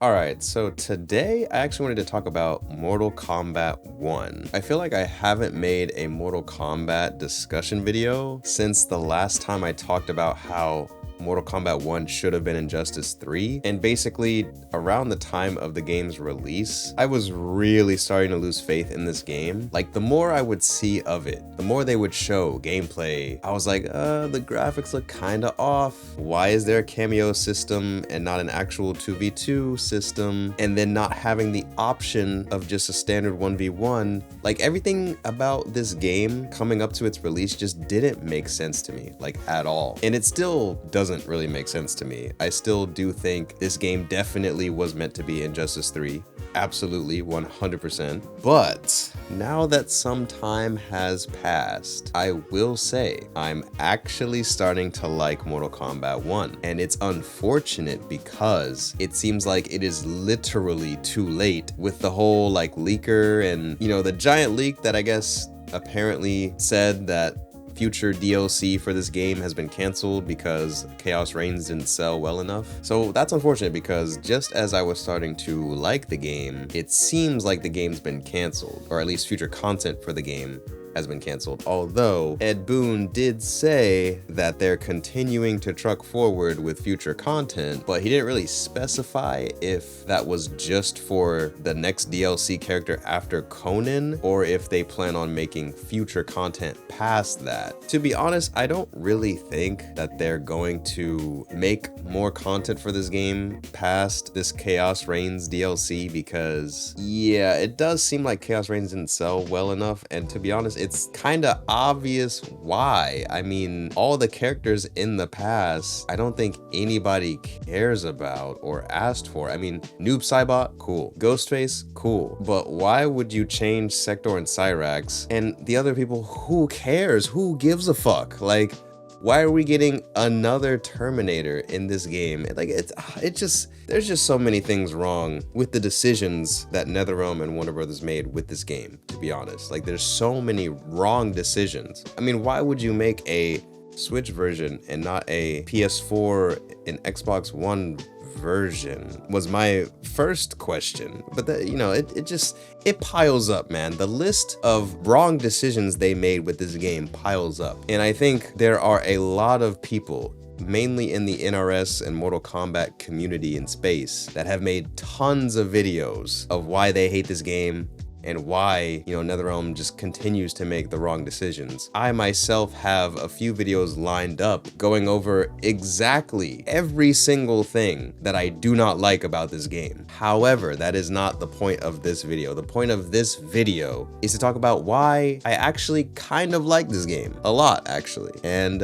Alright, so today I actually wanted to talk about Mortal Kombat 1. I feel like I haven't made a Mortal Kombat discussion video since the last time I talked about how Mortal Kombat 1 should have been Injustice 3, and basically around the time of the game's release, I was really starting to lose faith in this game. Like, the more I would see of it, the more they would show gameplay, I was like, the graphics look kinda off. Why is there a cameo system and not an actual 2v2 system? And then not having the option of just a standard 1v1. Like, everything about this game coming up to its release just didn't make sense to me, like, at all. And it still doesn't really make sense to me. I still do think this game definitely was meant to be Injustice 3. Absolutely, 100%. But now that some time has passed, I will say I'm actually starting to like Mortal Kombat 1. And it's unfortunate because it seems like it is literally too late with the whole like leaker and, the giant leak that I guess apparently said that future DLC for this game has been canceled because Chaos Reigns didn't sell well enough. So that's unfortunate because just as I was starting to like the game, it seems like the game's been canceled, or at least future content for the game has been canceled. Although Ed Boon did say that they're continuing to truck forward with future content, but he didn't really specify if that was just for the next DLC character after Conan or if they plan on making future content past that. To be honest, I don't really think that they're going to make more content for this game past this Chaos Reigns DLC because yeah, it does seem like Chaos Reigns didn't sell well enough, and to be honest, it's kind of obvious why. I mean, all the characters in the past, I don't think anybody cares about or asked for. I mean, Noob Saibot, cool. Ghostface, cool. But why would you change Sector and Cyrax? And the other people, who cares? Who gives a fuck? Like, why are we getting another Terminator in this game? Like, there's just so many things wrong with the decisions that NetherRealm and Warner Brothers made with this game, to be honest. Like, there's so many wrong decisions. I mean, why would you make a Switch version and not a PS4 and Xbox One version was my first question. But it piles up, man. The list of wrong decisions they made with this game piles up. And I think there are a lot of people, mainly in the NRS and Mortal Kombat community in space, that have made tons of videos of why they hate this game and why, NetherRealm just continues to make the wrong decisions. I myself have a few videos lined up going over exactly every single thing that I do not like about this game. However, that is not the point of this video. The point of this video is to talk about why I actually kind of like this game. A lot, actually. And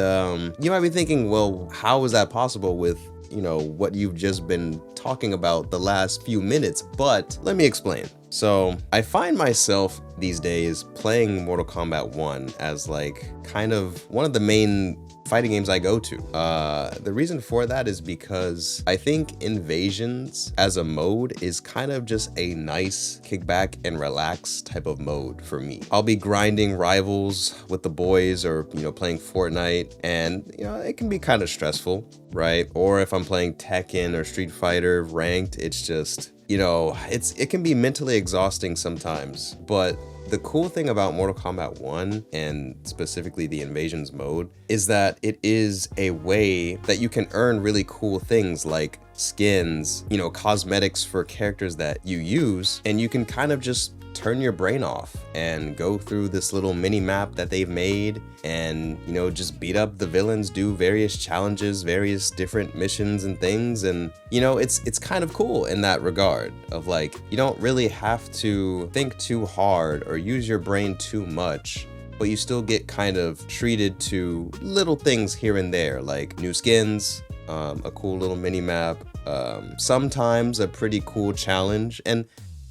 you might be thinking, well, how is that possible with what you've just been talking about the last few minutes? But let me explain. So I find myself these days playing Mortal Kombat 1 as like kind of one of the main fighting games I go to. The reason for that is because I think Invasions as a mode is kind of just a nice kickback and relax type of mode for me. I'll be grinding rivals with the boys or, playing Fortnite, and, it can be kind of stressful, right? Or if I'm playing Tekken or Street Fighter ranked, it's just, it can be mentally exhausting sometimes. But the cool thing about Mortal Kombat 1, and specifically the Invasions mode, is that it is a way that you can earn really cool things like skins, cosmetics for characters that you use, and you can kind of just turn your brain off and go through this little mini map that they've made and, just beat up the villains, do various challenges, various different missions and things. And, it's kind of cool in that regard of like, you don't really have to think too hard or use your brain too much, but you still get kind of treated to little things here and there, like new skins, a cool little mini map, sometimes a pretty cool challenge. And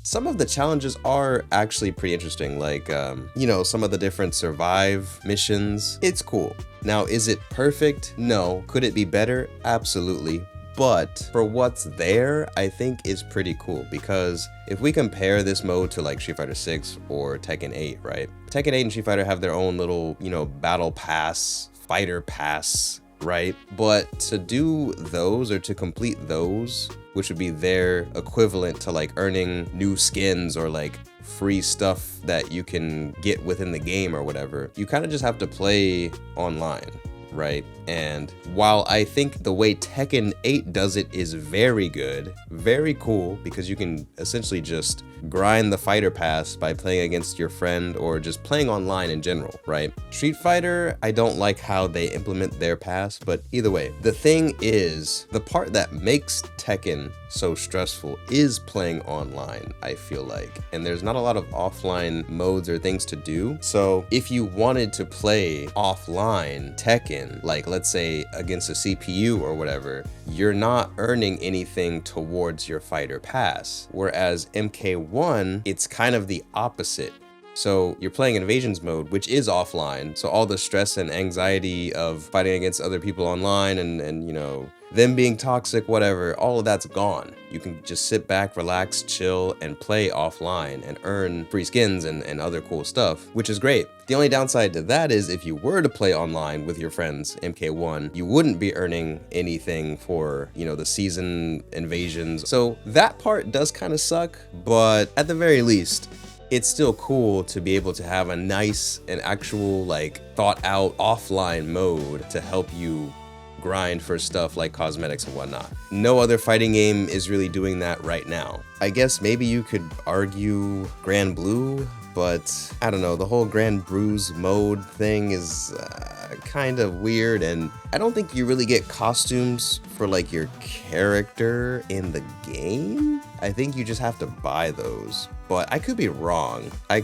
some of the challenges are actually pretty interesting, like, some of the different survive missions. It's cool. Now, is it perfect? No. Could it be better? Absolutely. But for what's there, I think is pretty cool, because if we compare this mode to like Street Fighter 6 or Tekken 8, right? Tekken 8 and Street Fighter have their own little, battle pass, fighter pass right? But to do those, or to complete those, which would be their equivalent to like earning new skins or like free stuff that you can get within the game or whatever, you kind of just have to play online, right? And while I think the way Tekken 8 does it is very good, very cool, because you can essentially just grind the fighter pass by playing against your friend or just playing online in general, right? Street Fighter, I don't like how they implement their pass, but either way, the thing is, the part that makes Tekken so stressful is playing online, I feel like. And there's not a lot of offline modes or things to do. So if you wanted to play offline Tekken, like let's say against a CPU or whatever, you're not earning anything towards your fighter pass. Whereas MK1, it's kind of the opposite. So you're playing Invasions mode, which is offline. So all the stress and anxiety of fighting against other people online and you know, them being toxic, whatever, all of that's gone. You can just sit back, relax, chill, and play offline and earn free skins and other cool stuff, which is great. The only downside to that is if you were to play online with your friends, MK1, you wouldn't be earning anything for, you know, the season invasions. So that part does kind of suck, but at the very least, it's still cool to be able to have a nice and actual like thought out offline mode to help you grind for stuff like cosmetics and whatnot. No other fighting game is really doing that right now. I guess maybe you could argue Grand Blue, but I don't know, the whole Grand Bruise mode thing is kind of weird, and I don't think you really get costumes for like your character in the game. I think you just have to buy those, but I could be wrong. I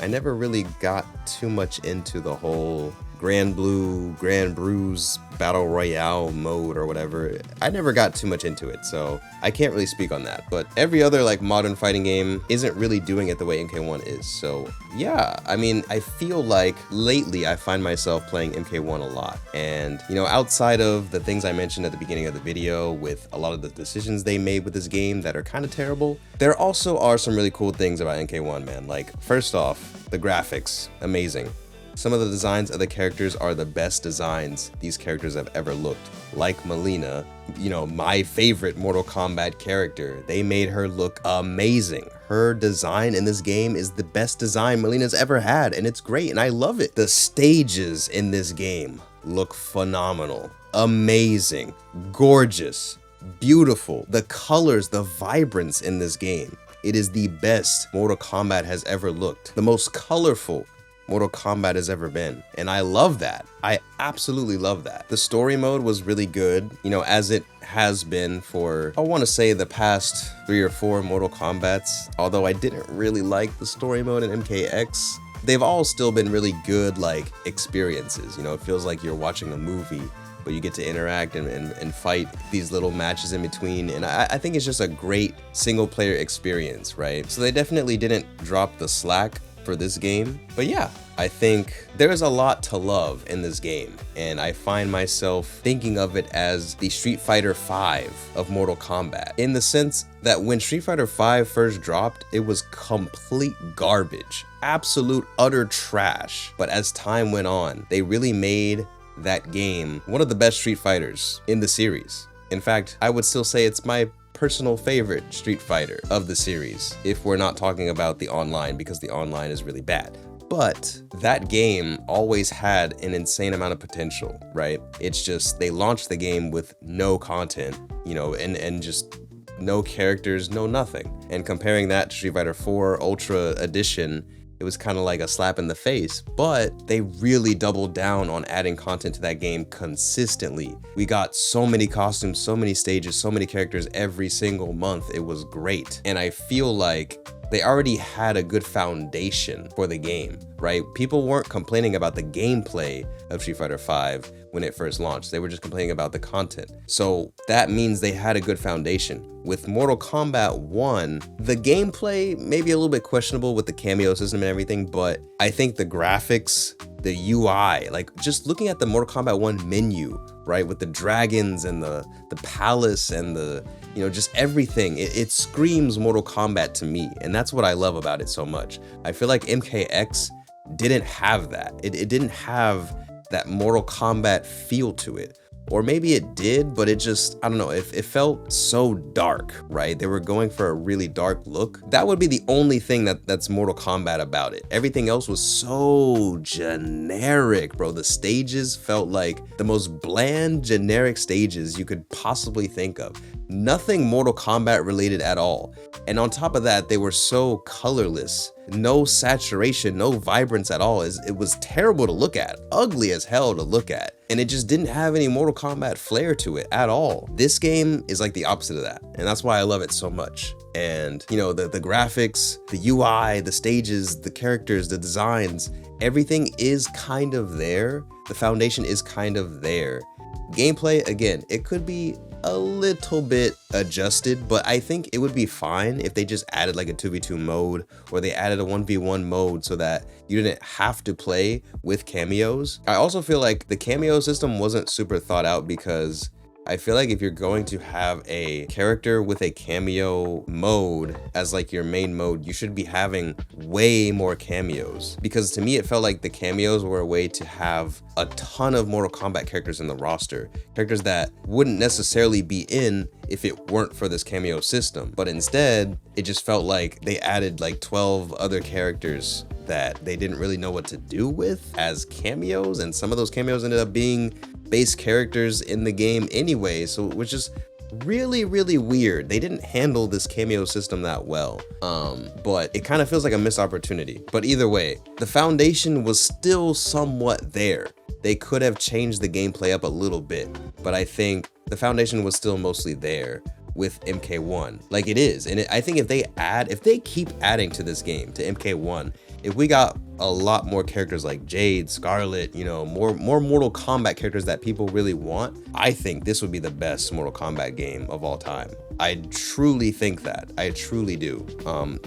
never really got too much into the whole Grand Blue, Grand Bruise Battle Royale mode or whatever. I never got too much into it, so I can't really speak on that. But every other like modern fighting game isn't really doing it the way MK1 is. So yeah, I mean, I feel like lately I find myself playing MK1 a lot. And you know, outside of the things I mentioned at the beginning of the video with a lot of the decisions they made with this game that are kind of terrible, there also are some really cool things about MK1, man. Like, first off, the graphics, amazing. Some of the designs of the characters are the best designs these characters have ever looked. Like Melina, you know, my favorite Mortal Kombat character. They made her look amazing. Her design in this game is the best design Melina's ever had, and it's great, and I love it. The stages in this game look phenomenal, amazing, gorgeous, beautiful. The colors, the vibrance in this game. It is the best Mortal Kombat has ever looked. The most colorful Mortal Kombat has ever been, and I love that. I absolutely love that. The story mode was really good, you know, as it has been for, I want to say, the past 3 or 4 Mortal Kombats, although I didn't really like the story mode in MKX. They've all still been really good, like, experiences. You know, it feels like you're watching a movie, but you get to interact and fight these little matches in between, and I think it's just a great single player experience, right? So they definitely didn't drop the slack for this game. But yeah, I think there's a lot to love in this game, and I find myself thinking of it as the Street Fighter V of Mortal Kombat, in the sense that when Street Fighter V first dropped, it was complete garbage, absolute utter trash. But as time went on, they really made that game one of the best Street Fighters in the series. In fact, I would still say it's my personal favorite Street Fighter of the series, if we're not talking about the online, because the online is really bad. But that game always had an insane amount of potential, right? It's just they launched the game with no content, you know, and just no characters, no nothing. And comparing that to Street Fighter IV Ultra Edition, it was kind of like a slap in the face, but they really doubled down on adding content to that game consistently. We got so many costumes, so many stages, so many characters every single month. It was great. And I feel like they already had a good foundation for the game, right? People weren't complaining about the gameplay of Street Fighter V when it first launched. They were just complaining about the content. So that means they had a good foundation. With Mortal Kombat 1, the gameplay may be a little bit questionable with the cameo system and everything, but I think the graphics, the UI, like just looking at the Mortal Kombat 1 menu, right, with the dragons and the palace and the, you know, just everything, it screams Mortal Kombat to me, and that's what I love about it so much. I feel like MKX didn't have that. It didn't have that Mortal Kombat feel to it. Or maybe it did, but it just, I don't know, it felt so dark, right? They were going for a really dark look. That would be the only thing that's Mortal Kombat about it. Everything else was so generic, bro. The stages felt like the most bland, generic stages you could possibly think of. Nothing Mortal Kombat related at all. And on top of that, they were so colorless. No saturation, no vibrance at all. It was terrible to look at, ugly as hell to look at. And it just didn't have any Mortal Kombat flair to it at all. This game is like the opposite of that. And that's why I love it so much. And you know, the graphics, the UI, the stages, the characters, the designs, everything is kind of there. The foundation is kind of there. Gameplay, again, it could be a little bit adjusted, but I think it would be fine if they just added like a 2v2 mode, or they added a 1v1 mode so that you didn't have to play with cameos. I also feel like the cameo system wasn't super thought out, because I feel like if you're going to have a character with a cameo mode as like your main mode, you should be having way more cameos. Because to me, it felt like the cameos were a way to have a ton of Mortal Kombat characters in the roster. Characters that wouldn't necessarily be in if it weren't for this cameo system. But instead, it just felt like they added like 12 other characters that they didn't really know what to do with as cameos. And some of those cameos ended up being base characters in the game anyway, so it was just really weird. They didn't handle this cameo system that well, but it kind of feels like a missed opportunity. But either way, the foundation was still somewhat there. They could have changed the gameplay up a little bit, but I think the foundation was still mostly there with MK1, like it is. And I think if they keep adding to this game, to MK1, if we got a lot more characters like Jade, Scarlet, you know, more Mortal Kombat characters that people really want, I think this would be the best Mortal Kombat game of all time. I truly think that. I truly do.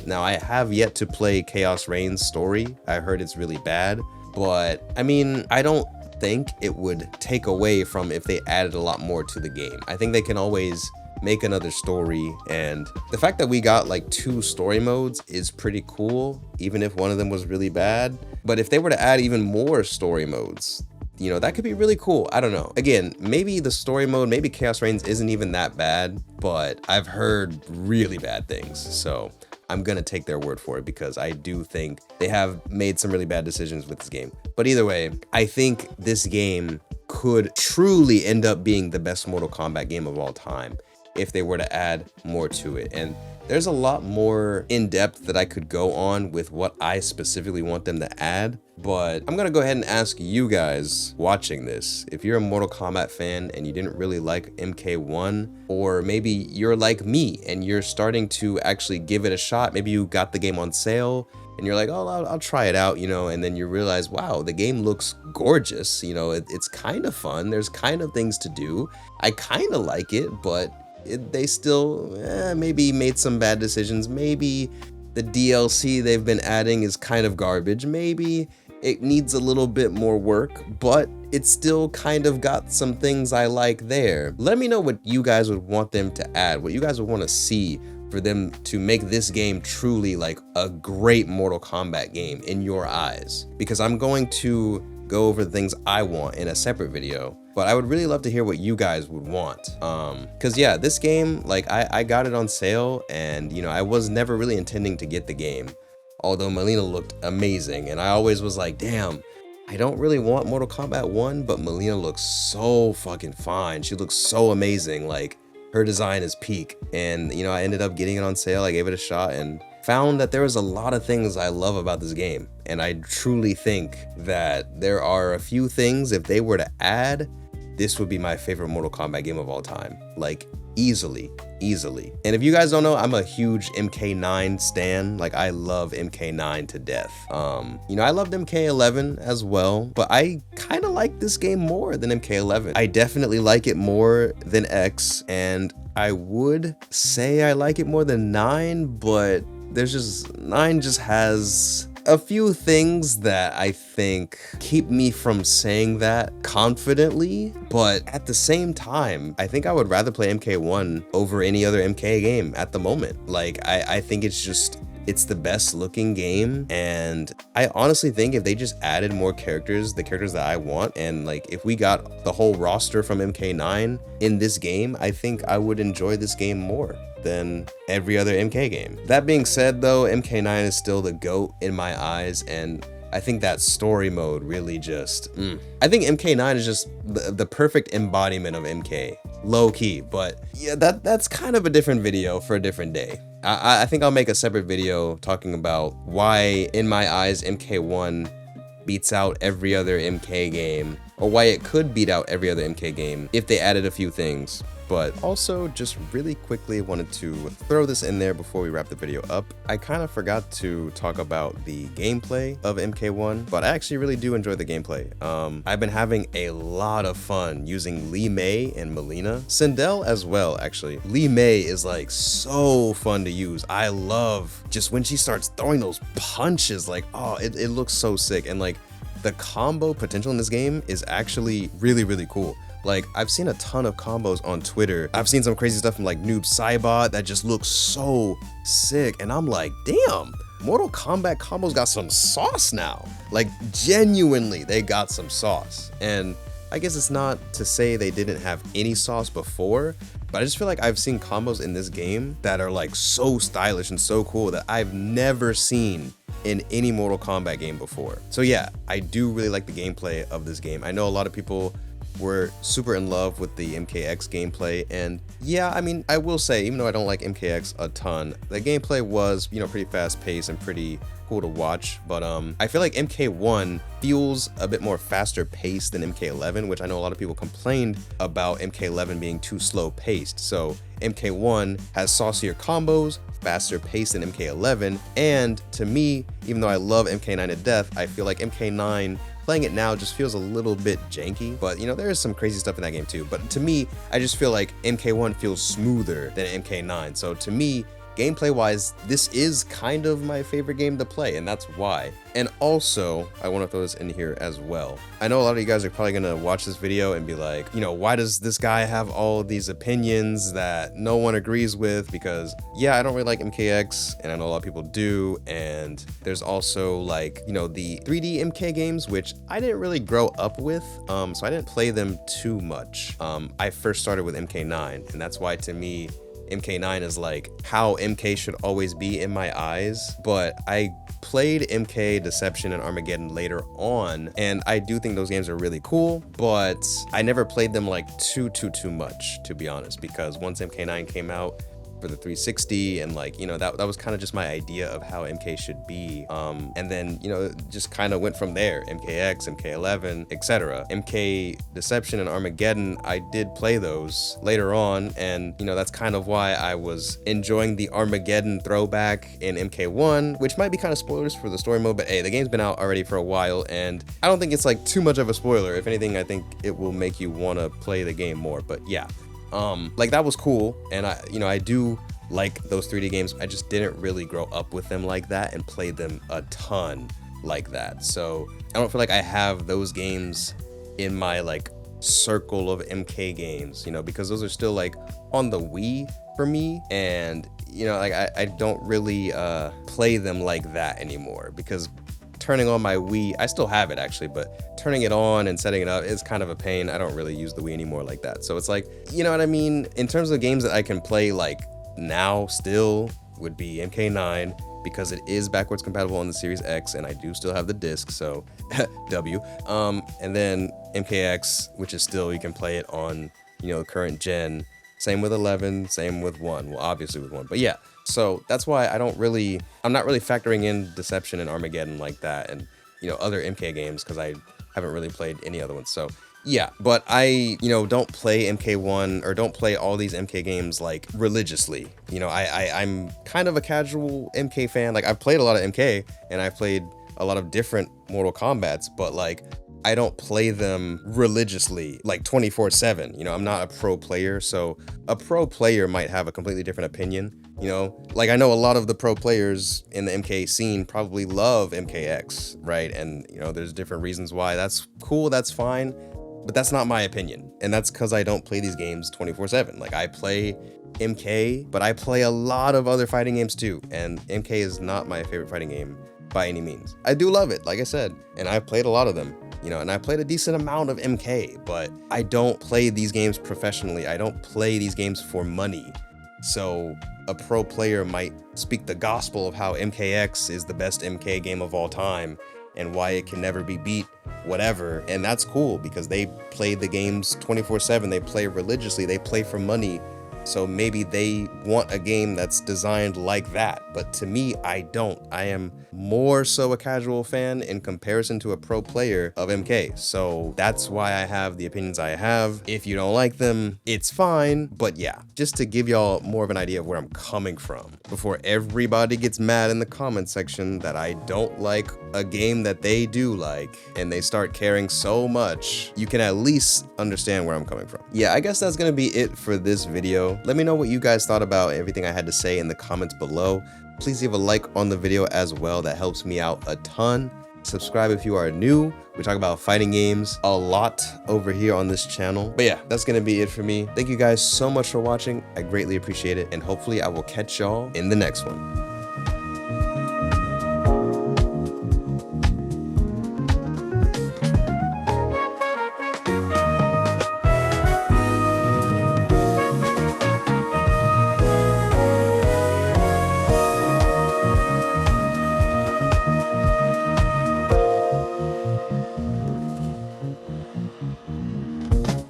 Now, I have yet to play Chaos Reign's story. I heard it's really bad, but I mean, I don't think it would take away from if they added a lot more to the game. I think they can always make another story, and the fact that we got like 2 story modes is pretty cool, even if one of them was really bad. But if they were to add even more story modes, you know, that could be really cool. I don't know. Again, maybe the story mode, maybe Chaos Reigns isn't even that bad, but I've heard really bad things, so I'm gonna take their word for it, because I do think they have made some really bad decisions with this game. But either way, I think this game could truly end up being the best Mortal Kombat game of all time if they were to add more to it. And there's a lot more in depth that I could go on with what I specifically want them to add, but I'm gonna go ahead and ask you guys watching this, if you're a Mortal Kombat fan and you didn't really like MK1, or maybe you're like me and you're starting to actually give it a shot. Maybe you got the game on sale and you're like, oh, I'll try it out, you know, and then you realize, wow, the game looks gorgeous, you know, it's kind of fun, there's kind of things to do, I kind of like it, but they still maybe made some bad decisions. Maybe the DLC they've been adding is kind of garbage. Maybe it needs a little bit more work, but it's still kind of got some things I like there. Let me know what you guys would want them to add, what you guys would want to see for them to make this game truly like a great Mortal Kombat game in your eyes, because I'm going to go over the things I want in a separate video, but I would really love to hear what you guys would want. Cause yeah, this game, like I got it on sale, and you know, I was never really intending to get the game, although Melina looked amazing, and I always was like, damn, I don't really want Mortal Kombat 1, but Melina looks so fucking fine. She looks so amazing. Like, her design is peak. And you know, I ended up getting it on sale. I gave it a shot and found that there was a lot of things I love about this game. And I truly think that there are a few things, if they were to add, this would be my favorite Mortal Kombat game of all time. Like, easily. And if you guys don't know, I'm a huge MK9 stan. Like, I love MK9 to death. You know, I loved MK11 as well, but I kind of like this game more than MK11. I definitely like it more than X, and I would say I like it more than 9, but there's just, 9 just has a few things that I think keep me from saying that confidently, but at the same time, I think I would rather play MK1 over any other MK game at the moment. Like, I think it's just it's the best looking game, and I honestly think if they just added more characters, the characters that I want, and like if we got the whole roster from MK9 in this game, I think I would enjoy this game more than every other MK game. That being said though, MK9 is still the GOAT in my eyes, and I think that story mode really just, I think MK9 is just the perfect embodiment of MK, low key, but yeah, that's kind of a different video for a different day. I think I'll make a separate video talking about why, in my eyes, MK1 beats out every other MK game, or why it could beat out every other MK game if they added a few things. But also, just really quickly wanted to throw this in there before we wrap the video up. I kind of forgot to talk about the gameplay of MK1, but I actually really do enjoy the gameplay. I've been having a lot of fun using Lee May and Melina. Sindel as well, actually. Lee May is like so fun to use. I love just when she starts throwing those punches, like, oh, it looks so sick. And like the combo potential in this game is actually really, really cool. Like, I've seen a ton of combos on Twitter. I've seen some crazy stuff from like Noob Saibot that just looks so sick. And I'm like, damn, Mortal Kombat combos got some sauce now. Like, genuinely, they got some sauce. And I guess it's not to say they didn't have any sauce before, but I just feel like I've seen combos in this game that are like so stylish and so cool that I've never seen in any Mortal Kombat game before. So yeah, I do really like the gameplay of this game. I know a lot of people were super in love with the MKX gameplay, and yeah, I mean, I will say, even though I don't like MKX a ton, the gameplay was, you know, pretty fast paced and pretty cool to watch. But I feel like MK1 feels a bit more faster paced than MK11, which I know a lot of people complained about MK11 being too slow paced. So MK1 has saucier combos, faster paced than MK11, and to me, even though I love MK9 to death, I feel like MK9 playing it now just feels a little bit janky, but you know, there is some crazy stuff in that game too. But to me, I just feel like MK1 feels smoother than MK9. So to me, gameplay wise, this is kind of my favorite game to play, and that's why. And also, I want to throw this in here as well. I know a lot of you guys are probably gonna watch this video and be like, you know, why does this guy have all of these opinions that no one agrees with? Because yeah, I don't really like MKX, and I know a lot of people do. And there's also like, you know, the 3D MK games, which I didn't really grow up with, so I didn't play them too much. I first started with MK9, and that's why to me, MK9 is like how MK should always be in my eyes. But I played MK Deception and Armageddon later on, and I do think those games are really cool, but I never played them like too much, to be honest, because once MK9 came out for the 360, and like, you know, that was kind of just my idea of how MK should be, and then, you know, just kind of went from there. MKX, MK11, etc. MK Deception and Armageddon, I did play those later on, and you know, that's kind of why I was enjoying the Armageddon throwback in MK1, which might be kind of spoilers for the story mode, but hey, the game's been out already for a while, and I don't think it's like too much of a spoiler. If anything, I think it will make you want to play the game more. But yeah, like that was cool, and I do like those 3D games. I just didn't really grow up with them like that and play them a ton like that. So I don't feel like I have those games in my like circle of MK games, you know, because those are still like on the Wii for me, and you know, like I don't really play them like that anymore, because turning on my Wii, I still have it actually, but turning it on and setting it up is kind of a pain. I don't really use the Wii anymore like that. So it's like, you know what I mean? In terms of games that I can play like now still would be MK9, because it is backwards compatible on the Series X, and I do still have the disc, so W. And then MKX, which is still, you can play it on, you know, the current gen. Same with 11, same with 1. Well, obviously with 1, but yeah. So that's why I'm not really factoring in Deception and Armageddon like that, and you know, other MK games, because I haven't really played any other ones. So yeah, but I, you know, don't play MK1 or don't play all these MK games like religiously. You know, I'm kind of a casual MK fan. Like, I've played a lot of MK, and I've played a lot of different Mortal Kombats, but like, I don't play them religiously, like 24/7. You know, I'm not a pro player, so a pro player might have a completely different opinion. You know, like I know a lot of the pro players in the MK scene probably love MKX, right? And you know, there's different reasons why. That's cool, that's fine, but that's not my opinion. And that's because I don't play these games 24/7. Like, I play MK, but I play a lot of other fighting games too, and MK is not my favorite fighting game by any means. I do love it, like I said, and I've played a lot of them, you know, and I played a decent amount of MK, but I don't play these games professionally. I don't play these games for money. So a pro player might speak the gospel of how MKX is the best MK game of all time and why it can never be beat, whatever. And that's cool because they play the games 24/7. They play religiously. They play for money. So maybe they want a game that's designed like that. But to me, I don't. I am more so a casual fan in comparison to a pro player of MK. So that's why I have the opinions I have. If you don't like them, it's fine. But yeah, just to give y'all more of an idea of where I'm coming from before everybody gets mad in the comment section that I don't like a game that they do like and they start caring so much, you can at least understand where I'm coming from. Yeah, I guess that's gonna be it for this video. Let me know what you guys thought about everything I had to say in the comments below. Please leave a like on the video as well. That helps me out a ton. Subscribe if you are new. We talk about fighting games a lot over here on this channel. But yeah, that's gonna be it for me. Thank you guys so much for watching. I greatly appreciate it, and hopefully I will catch y'all in the next one.